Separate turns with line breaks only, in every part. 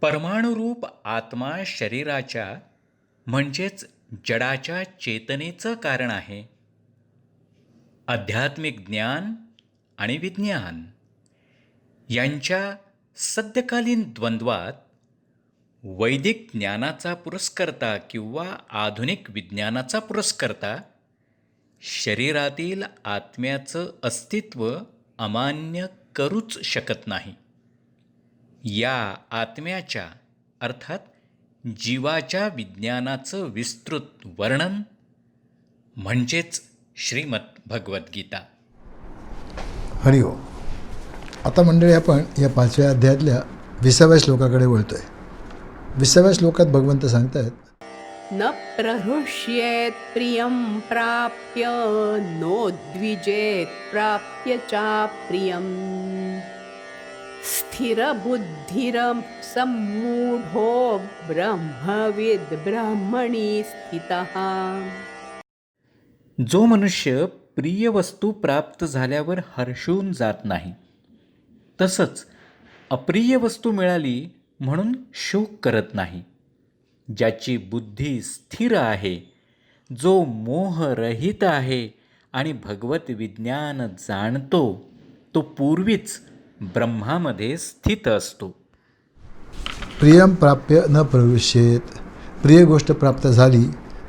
परमाणुरूप आत्मा शरीराच्या म्हणजेच जडाच्या चेतनेचं कारण आहे. आध्यात्मिक ज्ञान आणि विज्ञान यांच्या सद्यकालीन द्वंद्वात वैदिक ज्ञानाचा पुरस्कर्ता किंवा आधुनिक विज्ञानाचा पुरस्कर्ता शरीरातील आत्म्याचं अस्तित्व अमान्य करूच शकत नाही. या आत्म्याच्या अर्थात जीवाच्या विज्ञानाचं विस्तृत वर्णन म्हणजेच श्रीमद भगवद्गीता.
हरिओम. आता मंडळी, आपण या 5व्या अध्यायातल्या 20व्या श्लोकाकडे वळतोय. 20व्या श्लोकात भगवंत सांगतायत,
न प्रहृष्येत प्रियं प्राप्य नोद्विजेत प्राप्य चाप्रियं स्थिरबुद्धिरं सम्मूढो ब्रह्मविद् ब्रह्मणि स्थितः.
जो मनुष्य प्रिय वस्तू प्राप्त झाल्यावर हर्षून जात नाही, तसंच अप्रिय वस्तू मिळाली म्हणून शोक करत नाही, ज्याची बुद्धी स्थिर आहे, जो मोहरहित आहे आणि भगवत विज्ञान जाणतो, तो पूर्वीच ब्रह्मामध्ये स्थित असतो.
प्रियम प्राप्य न प्रविश्येत. प्रिय गोष्ट प्राप्त झाली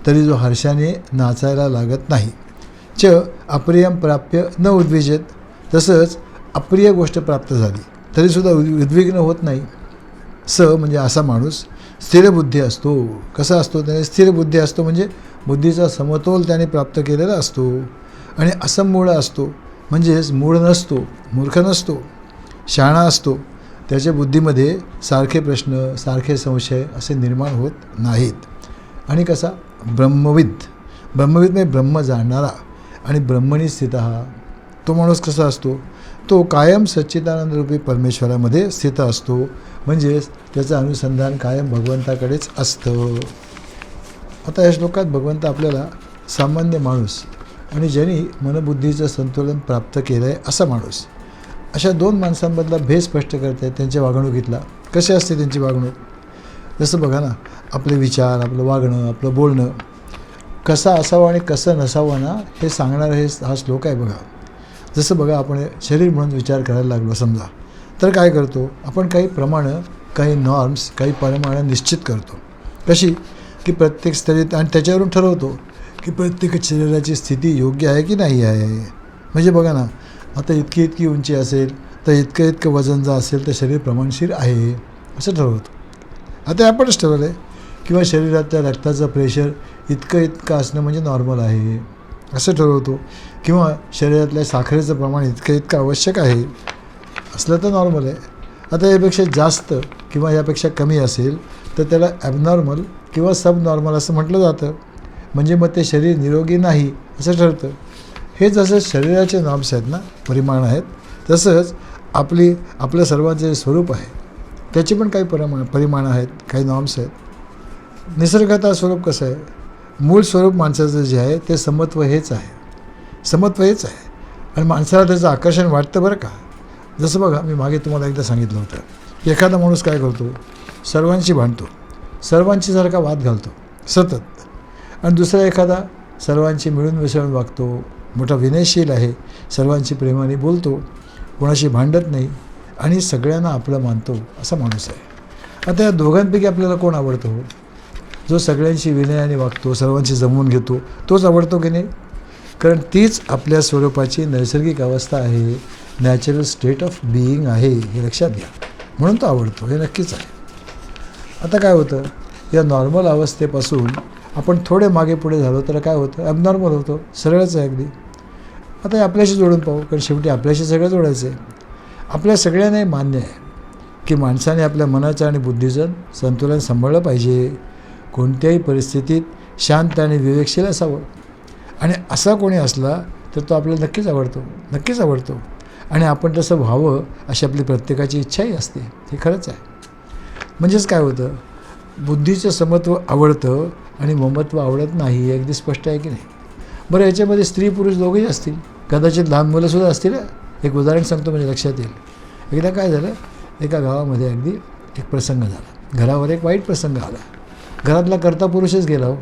तरी जो हर्षाने नाचायला लागत नाही. च अप्रियम प्राप्य न उद्विजेत. तसंच अप्रिय गोष्ट प्राप्त झाली तरीसुद्धा उद्विग्न होत नाही. स म्हणजे असा माणूस स्थिरबुद्धी असतो. कसा असतो? त्याने स्थिरबुद्धी असतो, म्हणजे बुद्धीचा समतोल त्याने प्राप्त केलेला असतो. आणि असमूळ असतो, म्हणजेच मूळ नसतो, मूर्ख नसतो, शहाणा असतो. त्याच्या बुद्धीमध्ये सारखे प्रश्न, सारखे संशय असे निर्माण होत नाहीत. आणि कसा? ब्रह्मविद. ब्रह्मविद म्हणजे ब्रह्म जाणणारा. आणि ब्रह्मणी स्थित हा तो माणूस कसा असतो? तो कायम सच्चिदानंदरूपी परमेश्वरामध्ये स्थित असतो, म्हणजेच त्याचं अनुसंधान कायम भगवंताकडेच असतं. आता या श्लोकात भगवंत आपल्याला सामान्य माणूस आणि ज्यांनी मनबुद्धीचं संतुलन प्राप्त केलं आहे असा माणूस, अशा दोन माणसांमधला भेद स्पष्ट करत आहेत त्यांच्या वागणुकीतला. कशी असते त्यांची वागणूक? जसं बघा ना, आपले विचार, आपलं वागणं, आपलं बोलणं कसं असावं आणि कसं नसावं ना, हे सांगणारा हा श्लोक आहे बघा. जसं बघा, आपण शरीर म्हणून विचार करायला लागलो समजा, तर काय करतो आपण? काही प्रमाणं, काही नॉर्म्स, काही प्रमाणं निश्चित करतो. कशी? की प्रत्येक स्थितीत, आणि त्याच्यावरून ठरवतो की प्रत्येक शरीराची स्थिती योग्य आहे की नाही आहे. म्हणजे बघा ना, आता इतकी उंची असेल तर इतकं वजन जर असेल तर शरीर प्रमाणशीर आहे असं ठरवतो. आता आपणच ठरवलं आहे. किंवा शरीरातल्या रक्ताचं प्रेशर इतकं असणं म्हणजे नॉर्मल आहे असं ठरवतो. किंवा शरीरातल्या साखरेचं प्रमाण इतकं आवश्यक आहे असलं तर नॉर्मल आहे. आता यापेक्षा जास्त किंवा यापेक्षा कमी असेल तर त्याला ॲबनॉर्मल किंवा सबनॉर्मल असं म्हटलं जातं. म्हणजे मग ते शरीर निरोगी नाही असं ठरतं. हे जसं शरीराचे नॉर्म्स आहेत ना, परिमाण आहेत, तसंच आपलं सर्वांचे स्वरूप आहे त्याचे पण काही परिमाणं आहेत, काही नॉर्म्स आहेत. निसर्गात स्वरूप कसं आहे? मूळ स्वरूप माणसाचं जे आहे ते समत्व हेच आहे. समत्व हेच आहे. आणि माणसाला त्याचं आकर्षण वाटतं बरं का. जसं बघा, मी मागे तुम्हाला एकदा सांगितलं होतं की एखादा माणूस काय करतो? सर्वांशी भांडतो, सर्वांची सारखा वाद घालतो सतत. आणि दुसरा एखादा सर्वांची मिळून मिसळून वागतो, मोठा विनयशील आहे, सर्वांची प्रेमाने बोलतो, कोणाशी भांडत नाही आणि सगळ्यांना आपलं मानतो असा माणूस आहे. आता या दोघांपैकी आपल्याला कोण आवडतो? जो सगळ्यांशी विनयाने वागतो, सर्वांशी जमवून घेतो, तोच आवडतो की नाही? कारण तीच आपल्या स्वरूपाची नैसर्गिक अवस्था आहे, नॅचरल स्टेट ऑफ बिईंग आहे, हे लक्षात घ्या. म्हणून तो आवडतो, हे नक्कीच आहे. आता काय होतं? या नॉर्मल अवस्थेपासून आपण थोडे मागे पुढे झालो तर काय होतं? ॲबनॉर्मल होतो. सरळच आहे अगदी. आता हे आपल्याशी जोडून पाहू, कारण शेवटी आपल्याशी सगळं जोडायचं आहे. आपल्या सगळ्यांना मान्य आहे की माणसाने आपल्या मनाचं आणि बुद्धीचं संतुलन सांभाळलं पाहिजे. कोणत्याही परिस्थितीत शांत आणि विवेकशील असावं. आणि असा कोणी असला तर तो आपल्याला नक्कीच आवडतो, नक्कीच आवडतो. आणि आपण तसं व्हावं अशी आपली प्रत्येकाची इच्छाही असते. हे खरंच आहे. म्हणजेच काय होतं? बुद्धीचं समत्व आवडतं आणि ममत्व आवडत नाही. अगदी स्पष्ट आहे की नाही? बरं, याच्यामध्ये स्त्री पुरुष दोघेही असतील, कदाचित लहान मुलंसुद्धा असतील. एक उदाहरण सांगतो म्हणजे लक्षात येईल. एकदा काय झालं, एका गावामध्ये अगदी एक प्रसंग झाला. घरावर एक वाईट प्रसंग आला. घरातला कर्ता पुरुषच गेला हो.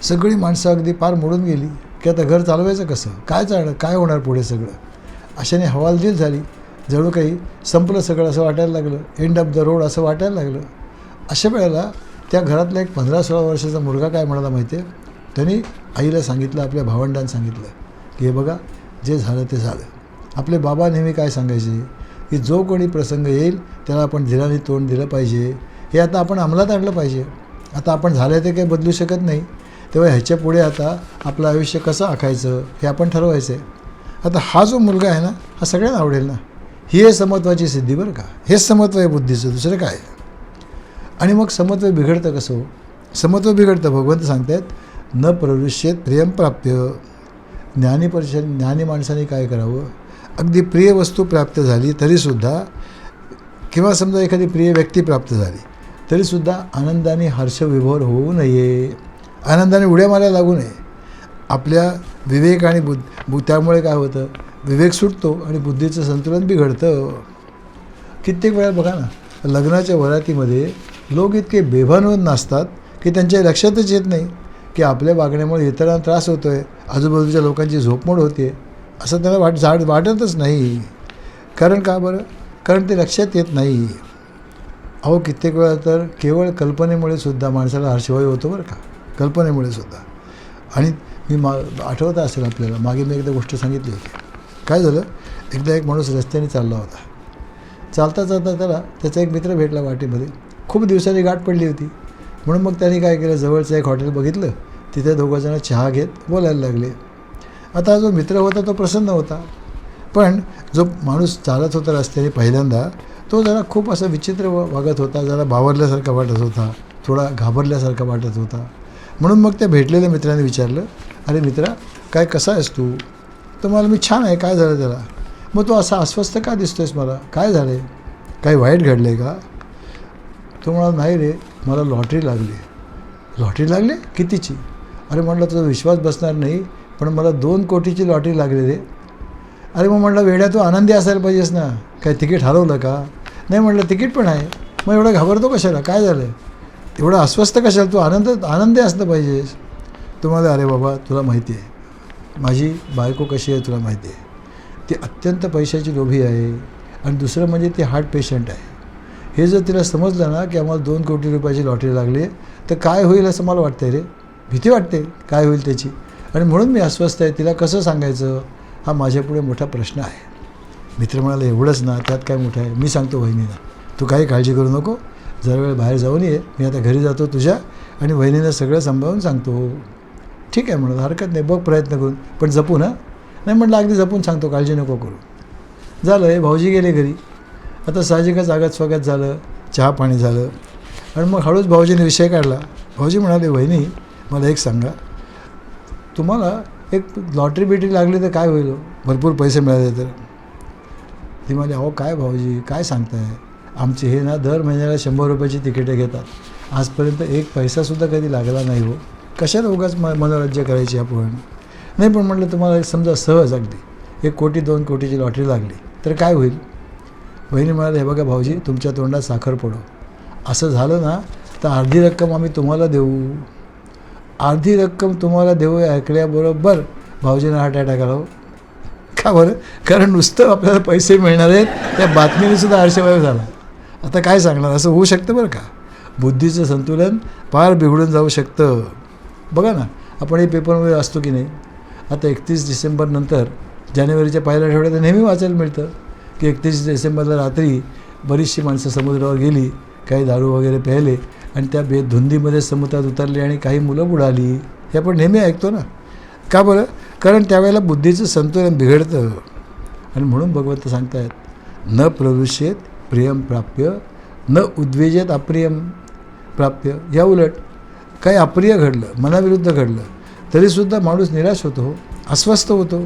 सगळी माणसं अगदी पार मोडून गेली की आता घर चालवायचं कसं, काय चालणं, काय होणार पुढे सगळं. अशाने हवालदिल झाली. जणू काही संपलं सगळं असं वाटायला लागलं, एंड ऑफ द रोड असं वाटायला लागलं. अशा वेळेला त्या घरातला एक 15-16 वर्षाचा मुलगा काय म्हणाला माहिती आहे, त्यांनी आईला सांगितलं, आपल्या भावंडांना सांगितलं की हे बघा, जे झालं ते झालं. आपले बाबा नेहमी काय सांगायचे की जो कोणी प्रसंग येईल त्याला आपण धीराने तोंड दिलं पाहिजे. हे आता आपण अंमलात आणलं पाहिजे. आता आपण झालं ते काही बदलू शकत नाही, तेव्हा ह्याच्या पुढे आता आपलं आयुष्य कसं आखायचं हे आपण ठरवायचं आहे. आता हा जो मुलगा आहे ना, हा सगळ्यांना आवडेल ना. ही आहे समत्वाची सिद्धी बरं का. हेच समत्व आहे बुद्धीचं, दुसरं काय. आणि मग समत्व बिघडतं कसं हो? समत्व बिघडतं, भगवंत सांगतायत, न प्रविश्येत प्रियम प्राप्य. ज्ञानी माणसाने काय करावं, अगदी प्रिय वस्तू प्राप्त झाली तरीसुद्धा, किंवा समजा एखादी प्रिय व्यक्ती प्राप्त झाली तरीसुद्धा आनंदाने हर्षविभोर होऊ नये, आनंदाने उड्या मारायला लागू नये. आपल्या विवेक आणि त्यामुळे काय होतं, विवेक सुटतो आणि बुद्धीचं संतुलन बिघडतं. कित्येक वेळा बघा ना, लग्नाच्या वरातीमध्ये लोक इतके बेभान होऊन नाचतात की त्यांच्या लक्षातच येत नाही की आपल्या वागण्यामुळे इतरांना त्रास होतो आहे, आजूबाजूच्या लोकांची झोपमोड होते, असं त्यांना वाटतच नाही. कारण का बरं? कारण ते लक्षात येत नाही. अहो, कित्येक वेळा तर केवळ कल्पनेमुळे सुद्धा माणसाला हर्षवायू होतो बरं का, कल्पनेमुळे सुद्धा. आणि मी आठवत असेल आपल्याला, मागे मी एकदा गोष्ट सांगितली होती. काय झालं, एकदा एक माणूस रस्त्याने चालला होता. चालता चालता त्याचा एक मित्र भेटला वाटेमध्ये. खूप दिवसांनी गाठ पडली होती, म्हणून मग त्याने काय केलं, जवळचं एक हॉटेल बघितलं, तिथे दोघंजणं चहा घेत बोलायला लागले. आता जो मित्र होता तो प्रसन्न होता, पण जो माणूस चालत होता रस्त्याने पहिल्यांदा, तो जरा खूप असं विचित्र वागत होता, जरा बावरल्यासारखा वाटत होता, थोडा घाबरल्यासारखा वाटत होता. म्हणून मग त्या भेटलेल्या मित्राने विचारलं, अरे मित्रा, काय कसा आहेस तू? तर मला, मी छान आहे, काय झालं त्याला? मग तो असा अस्वस्थ का दिसतोयस मला, काय झालं आहे, काही वाईट घडलं आहे का? तो म्हणाला, नाही रे, मला लॉटरी लागली. लॉटरी लागली? कितीची? अरे म्हटलं, तुझा विश्वास बसणार नाही, पण मला 2 कोटीची लॉटरी लागली रे. अरे मग म्हटलं, वेड्या, तू आनंदी असायला पाहिजेस ना, काय तिकीट हरवलं का? नाही म्हटलं, तिकीट पण आहे. मग एवढा घाबरतो कशाला, काय झालं, एवढं अस्वस्थ कशाला, तू आनंदी असलं पाहिजेस. तुम्हाला, अरे बाबा, तुला माहिती आहे माझी बायको कशी आहे, तुला माहिती आहे, ती अत्यंत पैशाची लोभी आहे, आणि दुसरं म्हणजे ती हार्ट पेशंट आहे. हे जर तिला समजलं ना की आम्हाला 2 कोटी रुपयाची लॉटरी लागली तर काय होईल असं मला वाटतं आहे रे, भीती वाटते काय होईल त्याची. आणि म्हणून मी अस्वस्थ आहे, तिला कसं सांगायचं, हा माझ्यापुढे मोठा प्रश्न आहे. मित्र म्हणाला, एवढंच ना, त्यात काय मोठं आहे, मी सांगतो वहिनीला, तू काही काळजी करू नको, जरा वेळ बाहेर जाऊन ये, मी आता घरी जातो तुझ्या, आणि वहिनीला सगळं सांभाळून सांगतो. ठीक आहे म्हणून, हरकत नाही, बघ प्रयत्न करून, पण जपून. नाही म्हटलं, अगदी जपून सांगतो, काळजी नको करू. झालं, हे भाऊजी गेले घरी. आता साहजिकच आगत स्वागत झालं, चहा पाणी झालं, आणि मग हळूच भाऊजीने विषय काढला. भाऊजी म्हणाले, वहिनी, मला एक सांगा, तुम्हाला एक लॉटरी बिटरी लागली तर काय होईल, भरपूर पैसे मिळाले तर? ती म्हणाली, अहो काय भाऊजी, काय सांगताय, आमचे हे ना दर महिन्याला 100 रुपयाची तिकीटं घेतात, आजपर्यंत 1 पैसासुद्धा कधी लागला नाही हो, कशाला उगाच मनोरंजन करायची आपण. नाही पण म्हटलं, तुम्हाला समजा सहज अगदी 1 कोटी 2 कोटीची लॉटरी लागली तर काय होईल? बहिणी म्हणाले, हे बघा भाऊजी, तुमच्या तोंडात साखर पडो, असं झालं ना तर अर्धी रक्कम आम्ही तुम्हाला देऊ, अर्धी रक्कम तुम्हाला देऊ. ऐकल्याबरोबर भाऊजींना हार्ट अटॅक आला. का बरं? कारण नुसतं आपल्याला पैसे मिळणार आहेत त्या बातमीने सुद्धा हर्षवायू झाला. आता काय सांगणार, असं होऊ शकतं बरं का. बुद्धीचं संतुलन फार बिघडून जाऊ शकतं. बघा ना, आपण हे पेपरमध्ये असतो की नाही, आता 31 डिसेंबरनंतर जानेवारीच्या पहिल्या आठवड्यात नेहमी वाचायला मिळतं की 31 डिसेंबरला रात्री बरीचशी माणसं समुद्रावर गेली, काही दारू वगैरे प्यायले, आणि त्या धुंदीमध्ये समुद्रात उतरली आणि काही मुलं बुडाली. हे आपण नेहमी ऐकतो ना. का बरं? कारण त्यावेळेला बुद्धीचं संतुलन बिघडतं. आणि म्हणून भगवंत सांगतायत, न प्रविश्येत प्रियम प्राप्य, न उद्वेजेत अप्रियम प्राप्य. या उलट काही अप्रिय घडलं, मनाविरुद्ध घडलं, तरीसुद्धा माणूस निराश होतो, अस्वस्थ होतो,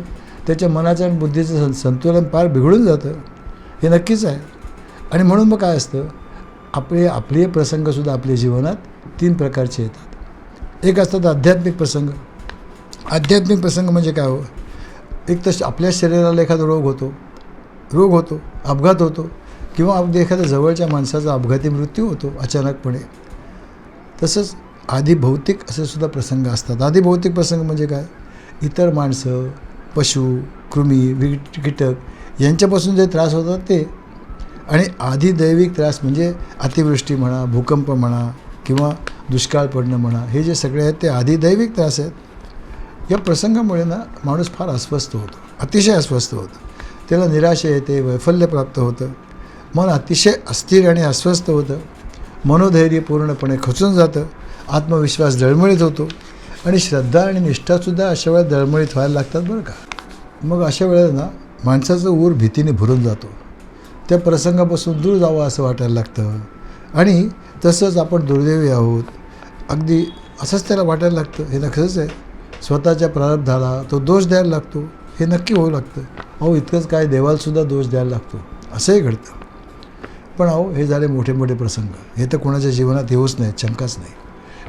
त्याच्या मनाचं आणि बुद्धीचं संतुलन फार बिघडून जातं. हे नक्कीच आहे. आणि म्हणून मग काय असतं, अप्रिय प्रसंगसुद्धा आपल्या जीवनात 3 प्रकारचे येतात. एक असतात आध्यात्मिक प्रसंग. आध्यात्मिक प्रसंग म्हणजे काय हो, एक तर आपल्या शरीराला एखादा रोग होतो, अपघात होतो, किंवा अगदी एखाद्या जवळच्या माणसाचा अपघाती मृत्यू होतो अचानकपणे. तसंच आधिभौतिक असे सुद्धा प्रसंग असतात. आधिभौतिक प्रसंग म्हणजे काय? इतर माणसं, पशु, कृमी, कीटक यांच्यापासून जे त्रास होतात ते. आणि आधिदैविक त्रास म्हणजे अतिवृष्टी म्हणा, भूकंप म्हणा किंवा दुष्काळ पडणं म्हणा, हे जे सगळे आहेत ते आधिदैविक त्रास आहेत. या प्रसंगामुळे ना माणूस फार अस्वस्थ होतो, अतिशय अस्वस्थ होतं. त्याला निराशा येते, वैफल्य प्राप्त होतं, मन अतिशय अस्थिर आणि अस्वस्थ होतं, मनोधैर्य पूर्णपणे खचून जातं, आत्मविश्वास डळमळीत होतो आणि श्रद्धा आणि निष्ठासुद्धा अशा वेळेला डळमळीत व्हायला लागतात बरं का. मग अशा वेळेला ना माणसाचं ऊर भीतीने भरून जातो. त्या प्रसंगापासून दूर जावं असं वाटायला लागतं आणि तसंच आपण दुर्दैवी आहोत अगदी असंच त्याला वाटायला लागतं. हे खरंच आहे. स्वतःच्या प्रारब्धाला तो दोष द्यायला लागतो. हे नक्की होऊ लागतं. अहो इतकंच काय, देवालासुद्धा दोष द्यायला लागतो. असंही घडतं. पण अहो हे झाले मोठे मोठे प्रसंग. हे तर कोणाच्या जीवनात येऊच नाहीत, शंकाच नाही.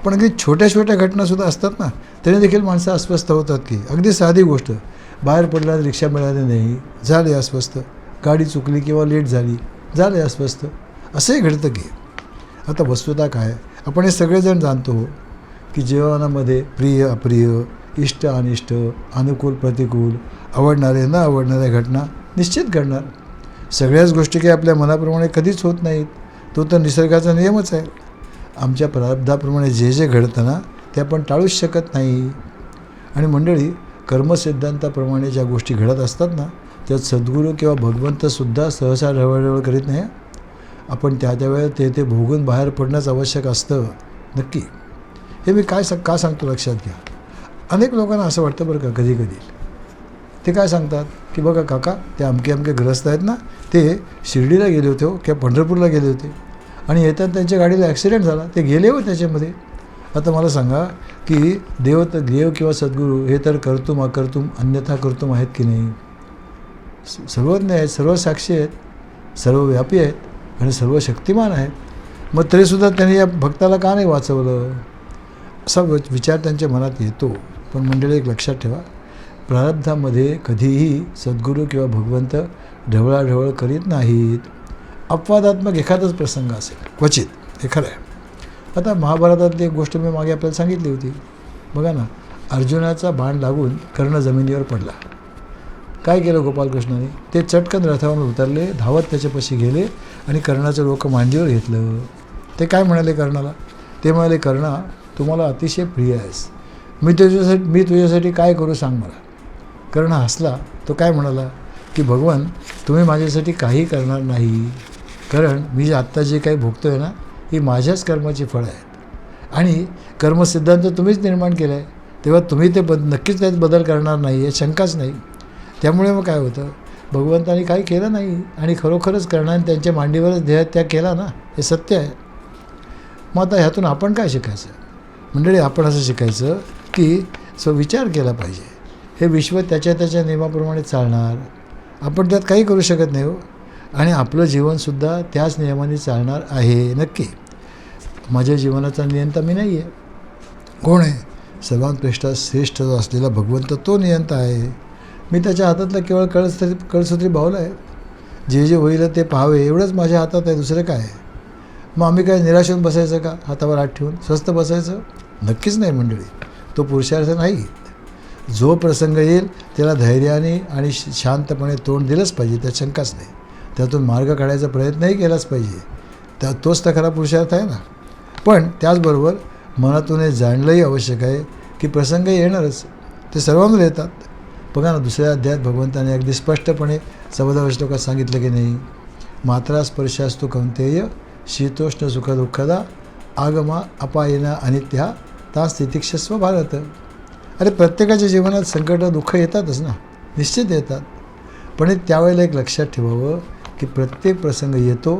पण अगदी छोट्या छोट्या घटनासुद्धा असतात ना, त्याने देखील माणसं अस्वस्थ होतात की. अगदी साधी गोष्ट, बाहेर पडल्याने रिक्षा मिळाली नाही, झाले अस्वस्थ. गाडी चुकली किंवा लेट झाली, झाले अस्वस्थ. असंही घडतं की. आता वस्तुतः काय, आपण हे सगळेजण जाणतो की जीवनामध्ये प्रिय अप्रिय, इष्ट अनिष्ट, अनुकूल प्रतिकूल, आवडणारे न आवडणाऱ्या घटना निश्चित घडणार. सगळ्याच गोष्टी काही आपल्या मनाप्रमाणे कधीच होत नाहीत. तो तर निसर्गाचा नियमच आहे. आमच्या प्रारब्धाप्रमाणे जे जे घडतं ना ते आपण टाळूच शकत नाही. आणि मंडळी, कर्मसिद्धांताप्रमाणे ज्या गोष्टी घडत असतात ना त्यात सद्गुरू किंवा भगवंतसुद्धा सहसा ढवळढवळ करीत नाही. आपण त्या वेळेला ते भोगून बाहेर पडणंच आवश्यक असतं. नक्की. हे मी का सांगतो लक्षात घ्या. अनेक लोकांना असं वाटतं बरं का कधी कधी. ते काय सांगतात की बघा काका, ते अमके ग्रस्त आहेत ना, ते शिर्डीला गेले होते हो किंवा पंढरपूरला गेले होते आणि येताना त्यांच्या गाडीला ॲक्सिडेंट झाला, ते गेले हो त्याच्यामध्ये. आता मला सांगा की देव किंवा सद्गुरू हे तर कर्तुम अकर्तुम अन्यथा कर्तुम आहेत की नाही? सर्वज्ञ आहेत, सर्व साक्षी आहेत, सर्वव्यापी आहेत आणि सर्व शक्तिमान आहेत. मग तरीसुद्धा त्यांनी या भक्ताला का नाही वाचवलं असा विचार त्यांच्या मनात येतो. पण मंडळी एक लक्षात ठेवा, प्रारब्धामध्ये कधीही सद्गुरू किंवा भगवंत ढवळाढवळ करीत नाहीत. अपवादात्मक एखादाच प्रसंग असेल, क्वचित, हे खरं आहे. आता महाभारतातली एक गोष्ट मी मागे आपल्याला सांगितली होती. बघा ना, अर्जुनाचा बाण लागून कर्ण जमिनीवर पडला. काय केलं गोपालकृष्णाने? ते चटकन रथावरून उतरले, धावत त्याच्यापाशी गेले आणि कर्णाचं डोकं मांडीवर घेतलं. ते काय म्हणाले कर्णाला? ते म्हणाले, कर्णा, तुम्हाला अतिशय प्रिय आहेस, मी तुझ्यासाठी काय करू सांग मला. कर्ण हसला. तो काय म्हणाला की भगवान, तुम्ही माझ्यासाठी काही करणार नाही, कारण मी आत्ता जे काही भोगतो आहे ना ही माझ्याच कर्माची फळं आहेत आणि कर्मसिद्धांत तुम्हीच निर्माण केलं आहे, तेव्हा तुम्ही ते नक्कीच त्यात बदल करणार नाही, यात शंकाच नाही. त्यामुळे मग काय होतं, भगवंतानी काही केलं नाही आणि खरोखरच कर्णाने त्यांच्या मांडीवरच देहत्याग केला ना, हे सत्य आहे. मग आता ह्यातून आपण काय शिकायचं? मंडळी, आपण असं शिकायचं की विचार केला पाहिजे. हे विश्व त्याच्या नियमाप्रमाणे चालणार, आपण त्यात काही करू शकत नाही हो. आणि आपलं जीवनसुद्धा त्याच नियमाने चालणार आहे. नक्की. माझ्या जीवनाचा नियंता मी नाही आहे. कोण आहे? सर्वांपेक्षा श्रेष्ठ जो असलेला भगवंत, तो नियंता आहे. मी त्याच्या हातातला केवळ कळसूत्री बाहुला आहे. जे होईल ते पाहावे एवढंच माझ्या हातात आहे, दुसरं काय आहे? मग आम्ही काय निराश होऊन बसायचं का? हातावर हात ठेवून स्वस्थ बसायचं? नक्कीच नाही मंडळी. तो पुरुषार्थ नाही. जो प्रसंग येईल त्याला धैर्याने आणि शांतपणे तोंड दिलंच पाहिजे, त्यात शंकाच नाही. त्यातून मार्ग काढायचा प्रयत्नही केलाच पाहिजे. तोच तर खरा पुरुषार्थ आहे ना. पण त्याचबरोबर मनातून हे जाणलंही आवश्यक आहे की प्रसंग येणारच, ते सर्वांना येतात. बघा ना, दुसऱ्या अध्यायात भगवंताने अगदी स्पष्टपणे 14व्या श्लोकात सांगितलं की नाही, मात्रा स्पर्शास्तु कौंतेय शीतोष्ण सुखदुःखदा आगमा अपायना अनित्या ता स्थितिक्षस्व भारत. अरे प्रत्येकाच्या जीवनात संकट दुःख येतातच ना, निश्चित येतात. पण त्यावेळेला एक लक्षात ठेवावं की प्रत्येक प्रसंग येतो,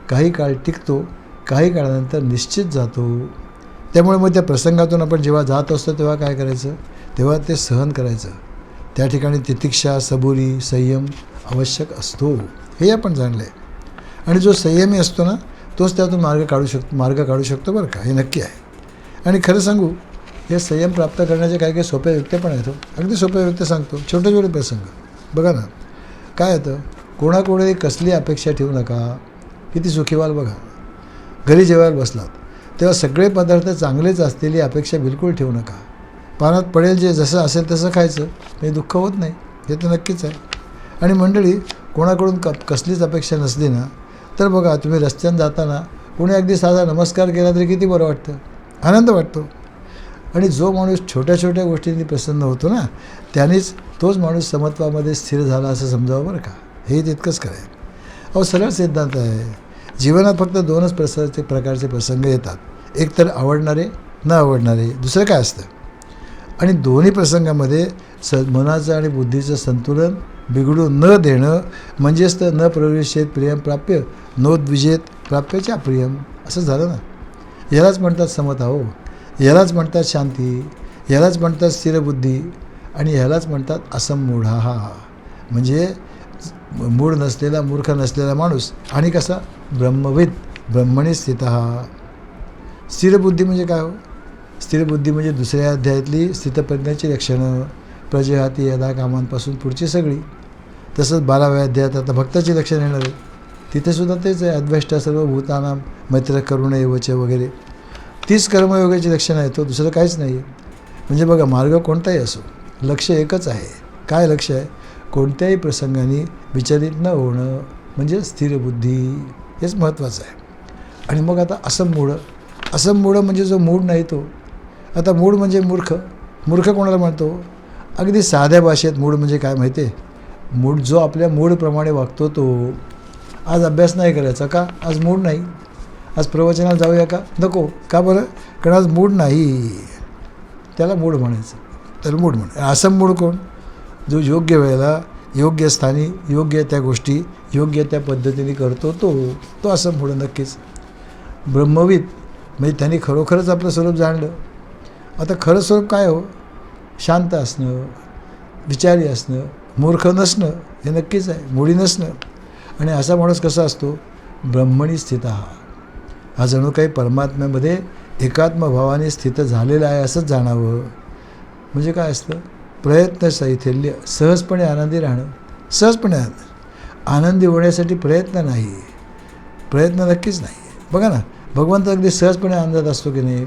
काही काळ टिकतो, काही काळानंतर निश्चित जातो. त्यामुळे मग त्या प्रसंगातून आपण जेव्हा जात असतो तेव्हा काय करायचं? तेव्हा ते सहन करायचं. त्या ठिकाणी तितिक्षा, सबुरी, संयम आवश्यक असतो, हे आपण जाणलं आहे. आणि जो संयमी असतो ना तोच त्यातून मार्ग काढू शकतो बरं का, हे नक्की आहे. आणि खरं सांगू, हे संयम प्राप्त करण्याचे काही सोप्या युक्त्या पण आहेत. अगदी सोप्या युक्त्या सांगतो. छोटे प्रसंग बघा ना, काय होतं, कोणाकोणी कसली अपेक्षा ठेवू नका. किती सुखी व्हाल बघा. घरी जेवायला बसलात तेव्हा सगळे पदार्थ चांगलेच असलेली अपेक्षा बिलकुल ठेवू नका. पानात पडेल जे जसं असेल तसं खायचं, हे दुःख होत नाही, हे तर नक्कीच आहे. आणि मंडळी, कोणाकडून कसलीच अपेक्षा नसली ना तर बघा, तुम्ही रस्त्यानं जाताना कोणी अगदी साधा नमस्कार केला तरी किती बरं वाटतं, आनंद वाटतो. आणि जो माणूस छोट्या छोट्या गोष्टींनी प्रसन्न होतो ना, त्यानेच तोच माणूस समत्वामध्ये स्थिर झाला असं समजावं बरं का. हे तितकंच खरं आहे. अहो, सरळ सिद्धांत आहे. जीवनात फक्त दोनच प्रकारचे प्रसंग येतात, एक तर आवडणारे, न आवडणारे, दुसरं काय असतं. आणि दोन्ही प्रसंगामध्ये मनाचं आणि बुद्धीचं संतुलन बिघडू न देणं म्हणजेच तर न प्रविशेत प्रियम प्राप्य, नोद्विजेत प्राप्यच्या प्रियम, असं झालं ना. यालाच म्हणतात समता हो, यालाच म्हणतात शांती, यालाच म्हणतात स्थिरबुद्धी, आणि ह्यालाच म्हणतात असमूढा, म्हणजे मूढ नसलेला, मूर्ख नसलेला माणूस. आणि कसा? ब्रह्मविद, ब्रह्मणी स्थितः. स्थिरबुद्धी म्हणजे काय हो? स्थिरबुद्धी म्हणजे दुसऱ्या अध्यायातली स्थितप्रज्ञाची लक्षणं, प्रजहाती यदा कामांपासून पुढची सगळी. तसंच 12व्या अध्यायात आता भक्ताची लक्षणं येणार आहे, तिथेसुद्धा तेच आहे. अद्वेष्टा सर्वभूतानां मैत्र करुण एवच वगैरे. 30 कर्मयोगाची लक्षणं आहेत, तो दुसरं काहीच नाही आहे. म्हणजे बघा, मार्ग कोणताही असो, लक्ष एकच आहे. काय लक्ष आहे? कोणत्याही प्रसंगाने विचलित न होणं, म्हणजे स्थिरबुद्धी, हेच महत्त्वाचं आहे. आणि मग आता असमूढ म्हणजे जो मूढ नाही तो. आता मूढ म्हणजे मूर्ख. मूर्ख कोणाला म्हणतो? अगदी साध्या भाषेत मूढ म्हणजे काय माहिती आहे? मूढ जो आपल्या मूडप्रमाणे वागतो तो. आज अभ्यास नाही करायचा का? आज मूड नाही. आज प्रवचनाला जाऊया का? नको. का बरं? कारण आज मूड नाही. त्याला मूड म्हणायचं, त्याला मूड म्हणायचं. असमूढ कोण? जो योग्य वेळेला, योग्य स्थानी, योग्य त्या गोष्टी योग्य त्या पद्धतीने करतो तो असमूढ नक्कीच. ब्रह्मविद म्हणजे त्यांनी खरोखरच आपलं स्वरूप जाणलं. आता खरं स्वरूप काय हो? शांत असणं, विचारी असणं, मूर्ख नसणं, हे नक्कीच आहे. मुळी नसणं. आणि असा माणूस कसा असतो? ब्रह्मणी स्थित. हा जणू काही परमात्म्यामध्ये एकात्मभावाने स्थित झालेला आहे असंच जाणावं. म्हणजे काय असतं? प्रयत्न शैथिल्य, सहजपणे आनंदी राहणं. सहजपणे आनंदी होण्यासाठी प्रयत्न नाही, प्रयत्न नक्कीच नाही. बघा ना, भगवंत अगदी सहजपणे आनंदात असतो की नाही?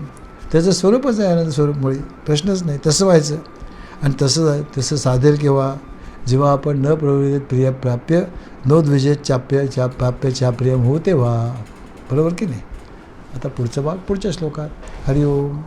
त्याचं स्वरूपच आहे आनंद स्वरूपमुळे, प्रश्नच नाही. तसं व्हायचं. आणि तसं साधेल केव्हा? जेव्हा आपण न प्रवृत्त प्रिय प्राप्य, नोद्विजेत प्राप्य चाप्रियम हो तेव्हा. बरोबर की नाही? आता पुढचा भाग पुढच्या श्लोकात. हरिओम.